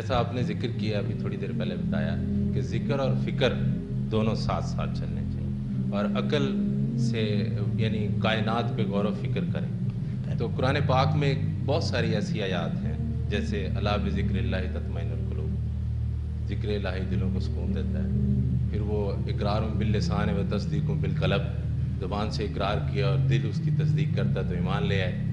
جیسا آپ نے ذکر کیا ابھی تھوڑی دیر پہلے بتایا کہ ذکر اور فکر دونوں ساتھ ساتھ چلنے چاہیے، اور عقل سے یعنی کائنات پہ غور و فکر کریں. تو قرآن پاک میں بہت ساری ایسی آیات ہیں جیسے الا بذکر اللہ تطمئن القلوب، ذکر الہی دلوں کو سکون دیتا ہے. پھر وہ اقرار باللسان و تصدیق بالقلب، زبان سے اقرار کیا اور دل اس کی تصدیق کرتا تو ایمان لے آئے.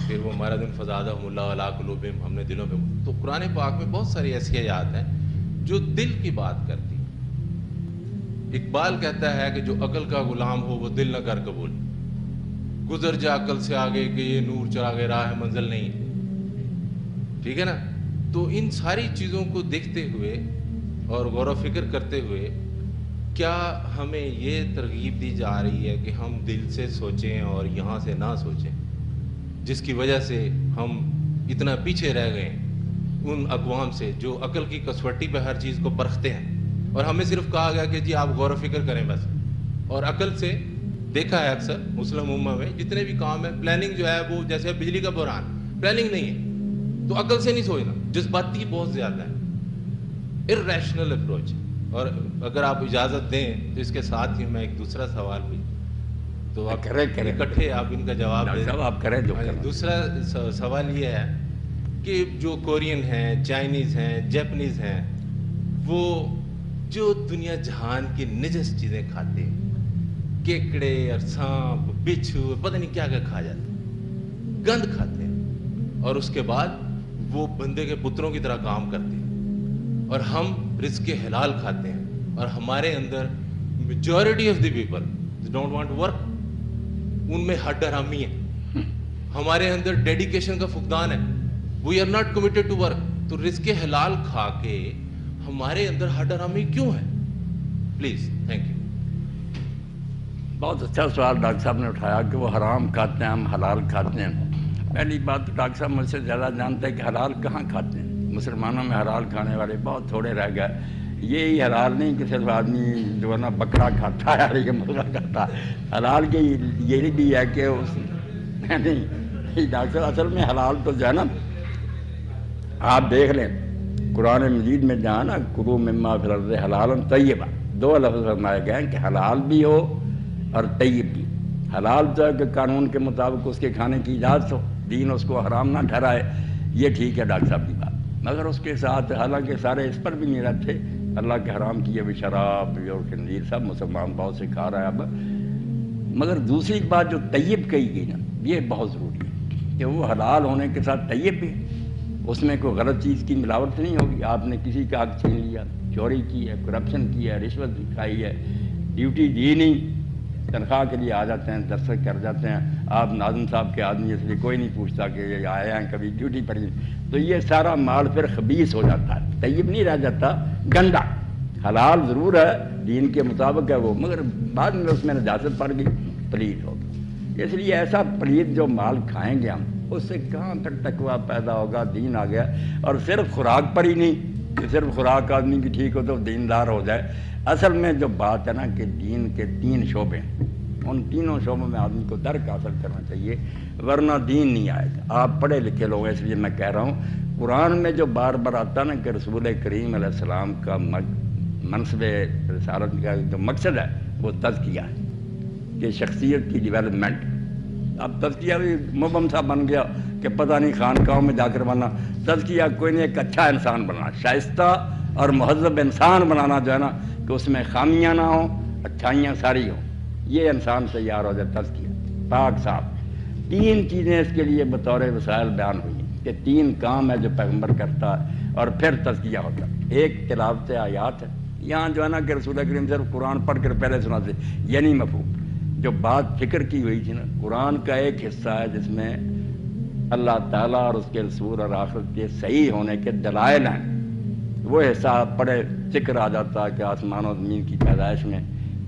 پھر وہ مرض فزادہم اللہ علی قلوبہم، ہم نے دلوں پہ. تو قرآن پاک میں بہت ساری ایسی آیات ہیں جو دل کی بات کرتی ہیں. اقبال کہتا ہے کہ جو عقل کا غلام ہو وہ دل نہ کر قبول، گزر جا عقل سے آگے کہ یہ نور چراغ راہ منزل نہیں ہے. ٹھیک ہے نا؟ تو ان ساری چیزوں کو دیکھتے ہوئے اور غور و فکر کرتے ہوئے کیا ہمیں یہ ترغیب دی جا رہی ہے کہ ہم دل سے سوچیں اور یہاں سے نہ سوچیں، جس کی وجہ سے ہم اتنا پیچھے رہ گئے ان اقوام سے جو عقل کی کسوٹی پہ ہر چیز کو پرکھتے ہیں. اور ہمیں صرف کہا گیا کہ جی آپ غور و فکر کریں بس، اور عقل سے دیکھا ہے اکثر مسلم امہ میں جتنے بھی کام ہیں پلاننگ جو ہے وہ جیسے بجلی کا بحران، پلاننگ نہیں ہے تو عقل سے نہیں سوچنا، جذباتی بہت زیادہ ہے، ارریشنل اپروچ. اور اگر آپ اجازت دیں تو اس کے ساتھ ہی میں ایک دوسرا سوال بھی تو آپ اکٹھے آپ ان کا جواب دیں. آپ کریں جو دوسرا سوال یہ ہے کہ جو کورین ہیں، چائنیز ہیں، جیپنیز ہیں، وہ جو دنیا جہان کی نجس چیزیں کھاتے ہیں، کیکڑے اور سانپ بچھو پتہ نہیں کیا کیا کھا جاتے ہیں، گند کھاتے ہیں، اور اس کے بعد وہ بندے کے پتروں کی طرح کام کرتے ہیں. اور ہم رزق حلال کھاتے ہیں، اور ہمارے اندر majority of the people don't want work, ان میں ہٹ حرامی ہے، ہمارے اندر ڈیڈیکیشن کا فقدان ہے، we are not committed to work. تو رزق حلال کھا کے ہمارے اندر ہٹ حرامی کیوں ہے؟ Please, thank you. بہت اچھا سوال ڈاکٹر صاحب نے اٹھایا کہ وہ حرام کھاتے ہیں ہم حلال کھاتے ہیں. پہلی بات تو ڈاکٹر صاحب مجھ سے زیادہ جانتے ہیں کہ حلال کہاں کھاتے ہیں. مسلمانوں میں حلال کھانے والے بہت تھوڑے رہ گئے. یہی حلال نہیں کہ صرف آدمی جو ہے نا بکرا کھاتا ہے یا مرغا کھاتا ہے. حلال کے یہ بھی ہے کہ نہیں ڈاکٹر صاحب اصل میں حلال تو جو ہے نا آپ دیکھ لیں قرآن مجید میں جہاں نا کلوا مما فی الارض حلالا طیبا، دو لفظ فرمائے گئے ہیں کہ حلال بھی ہو اور طیب بھی. حلال تو ہے کہ قانون کے مطابق اس کے کھانے کی اجازت ہو، دین اس کو حرام نہ ٹھہرائے، یہ ٹھیک ہے ڈاکٹر صاحب کی بات. مگر اس کے ساتھ حالانکہ سارے اس پر بھی نہیں رہتے، اللہ کے حرام کیے ہوئے شراب اور خنزیر سب مسلمان بہت سے کھا رہا ہے اب. مگر دوسری بات جو طیب کہی گئی نا یہ بہت ضروری ہے کہ وہ حلال ہونے کے ساتھ طیب بھی، اس میں کوئی غلط چیز کی ملاوٹ نہیں ہوگی. آپ نے کسی کا حق چھین لیا، چوری کی ہے، کرپشن کی ہے، رشوت کھائی ہے، ڈیوٹی دی نہیں، تنخواہ کے لیے آ جاتے ہیں، دستخط کر جاتے ہیں. آپ ناظم صاحب کے آدمی اس لیے کوئی نہیں پوچھتا کہ یہ آئے ہیں کبھی ڈیوٹی پر ہی، تو یہ سارا مال پھر خبیث ہو جاتا ہے، طیب نہیں رہ جاتا، گندا. حلال ضرور ہے دین کے مطابق ہے وہ، مگر بعد میں اس میں نجاست پڑ گئی، پلید ہو گئی. اس لیے ایسا پلید جو مال کھائیں گے ہم اس سے کہاں تک تقویٰ پیدا ہوگا، دین آ گیا. اور صرف خوراک پر ہی نہیں کہ صرف خوراک آدمی کی ٹھیک ہو تو دیندار ہو جائے. اصل میں جو بات ہے نا کہ دین کے 3 شعبے ہیں، ان تینوں شعبوں میں آدمی کو درک حاصل کرنا چاہیے ورنہ دین نہیں آئے گا. آپ پڑھے لکھے لوگ ہیں اس لیے میں کہہ رہا ہوں قرآن میں جو بار بار آتا نا کہ رسول کریم علیہ السلام کا منصب رسالت کا جو مقصد ہے وہ تزکیہ ہے کہ شخصیت کی ڈیولپمنٹ. اب تزکیہ بھی مبہم سا بن گیا کہ پتہ نہیں خانقاہوں میں جا کر بننا. تزکیہ کوئی نہیں، ایک اچھا انسان بنانا، شائستہ اور مہذب انسان بنانا جو ہے نا کہ اس میں خامیاں نہ ہوں، اچھائیاں ساری ہوں، یہ انسان تیار ہو جائے. تزکیہ پاک صاحب 3 چیزیں اس کے لیے بطور وسائل بیان ہوئی ہیں کہ 3 کام ہے جو پیغمبر کرتا ہے اور پھر تزکیہ ہوتا ہے. ایک تلاوت آیات ہے، یہاں جو ہے نا کہ رسول کریم صرف قرآن پڑھ کر پہلے سناتے، یہ نہیں مفہوم. جو بات فکر کی ہوئی تھی نا، قرآن کا ایک حصہ ہے جس میں اللہ تعالیٰ اور اس کے رسول اور آخرت کے صحیح ہونے کے دلائل ہیں. وہ حصہ پڑھے ذکر آ جاتا ہے کہ آسمان و زمین کی پیدائش میں،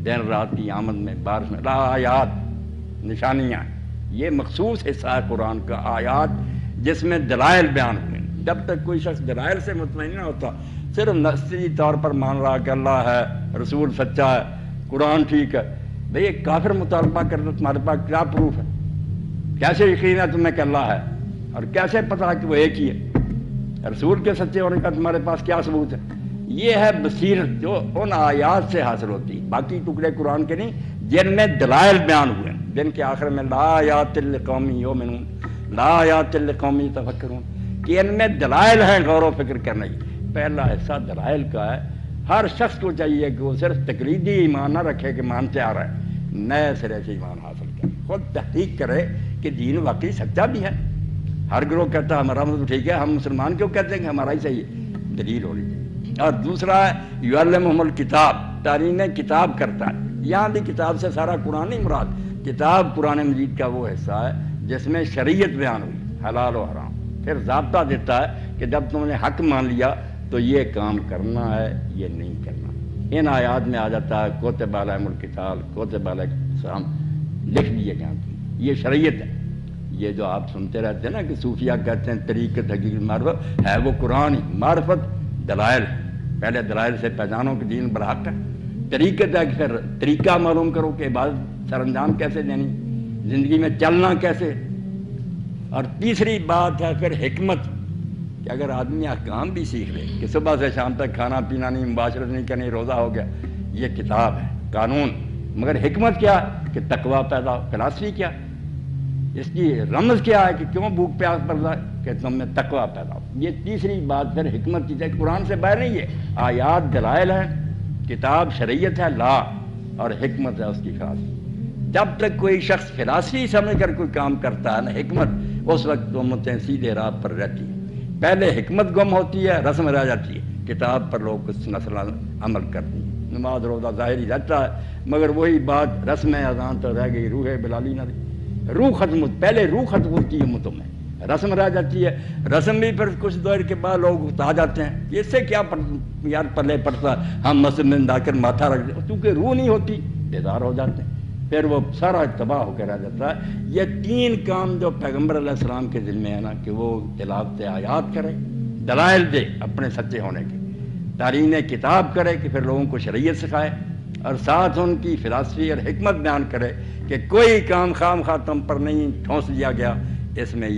دن رات کی آمد میں، بارش میں، آیات نشانیاں. یہ مخصوص حصہ ہے قرآن کا، آیات جس میں دلائل بیان ہوئے. جب تک کوئی شخص دلائل سے مطمئن نہ ہوتا، صرف نصری طور پر مان رہا کہ اللہ ہے، رسول سچا ہے، قرآن ٹھیک ہے، بھئی ایک کافر مطالبہ کرتا تمہارے پاس کیا پروف ہے؟ کیسے یقین ہے تمہیں کہ اللہ ہے؟ اور کیسے پتا کہ وہ ایک ہی ہے؟ رسول کے سچے ہونے کا تمہارے پاس کیا ثبوت ہے؟ یہ ہے بصیرت جو ان آیات سے حاصل ہوتی، باقی ٹکڑے قرآن کے نہیں جن میں دلائل بیان ہوئے، جن کے آخر میں لا آیات لقوم یؤمنون، لا آیات لقوم یتفکرون، کہ ان میں دلائل ہیں غور و فکر کرنے کی۔ پہلا حصہ دلائل کا ہے، ہر شخص کو چاہیے کہ وہ صرف تقلیدی ایمان نہ رکھے کہ مانتے آ رہا ہے، نئے سرے سے ایمان حاصل کرے، خود تحقیق کرے کہ دین واقعی سچا بھی ہے۔ ہر گروہ کہتا ہے ہمارا مطلب ٹھیک ہے، ہم مسلمان کیوں کہتے ہیں کہ ہمارا ہی صحیح ہے؟ دلیل ہونی چاہیے۔ اور دوسرا ہے یعلمہم الکتاب، تعلیم کتاب کرتا ہے، یہاں بھی کتاب سے سارا قرآن نہیں مراد، کتاب قرآن مجید کا وہ حصہ ہے جس میں شریعت بیان ہوئی، حلال و حرام، پھر ضابطہ دیتا ہے کہ جب تم نے حق مان لیا تو یہ کام کرنا ہے، یہ نہیں کرنا۔ ان آیات میں آ جاتا ہے کتب علیہم القتال، کتب علیکم السلام، لکھ دیے گئے تم، یہ شریعت ہے۔ یہ جو آپ سنتے رہتے ہیں نا کہ صوفیہ کہتے ہیں طریقت حقیقت معرفت، ہے وہ قرآن ہی، معرفت دلائل ہے، پہلے دلائل سے پہچانو کہ دین برحق ہے، طریقت ہے کہ پھر طریقہ معلوم کرو کہ عبادت سر انجام کیسے دینی، زندگی میں چلنا کیسے۔ اور تیسری بات ہے پھر حکمت، کہ اگر آدمی احکام بھی سیکھ لے کہ صبح سے شام تک کھانا پینا نہیں، مباشرت نہیں کرنی، روزہ ہو گیا، یہ کتاب ہے، قانون، مگر حکمت کیا کہ تقویٰ پیدا ہو، فلاسفی کیا، اس کی رمز کیا ہے کہ کیوں بھوک پیاس پڑتا ہے کہ تم میں تقویٰ پیدا ہو۔ یہ تیسری بات پھر حکمت کی ہے، قرآن سے باہر نہیں ہے، آیات دلائل ہیں، کتاب شریعت ہے لا، اور حکمت ہے اس کی فلاسفی۔ جب تک کوئی شخص فلاسفی سمجھ کر کوئی کام کرتا ہے نا حکمت، اس وقت امتیں سیدھے راہ پر رہتی ہیں۔ پہلے حکمت گم ہوتی ہے، رسم رہ جاتی ہے، کتاب پر لوگ کچھ نسل عمل کرتی ہیں، نماز روزہ ظاہری رہتا ہے، مگر وہی بات رسم اذان تو رہ گئی، روح بلالی نہ رہی، روح ختم ہوتی، پہلے روح ختم ہوتی ہے امتوں میں، رسم رہ جاتی ہے، رسم بھی پھر کچھ دور کے بعد لوگ اتا جاتے ہیں، اس سے کیا یار پلے پڑتا، ہم مسجد میں جا کر ماتھا رکھ دیں، کیونکہ روح نہیں ہوتی، بیدار ہو جاتے ہیں، پھر وہ سارا تباہ ہو کے رہ جاتا ہے۔ یہ تین کام جو پیغمبر علیہ السلام کے ذمہ ہے نا، کہ وہ تلاوت آیات کرے، دلائل دے اپنے سچے ہونے کے، تعلیم کتاب کرے کہ پھر لوگوں کو شریعت سکھائے، اور ساتھ ان کی فلاسفی اور حکمت بیان کرے کہ کوئی کام خام خواہ تم پر نہیں ٹھونس دیا گیا، اس میں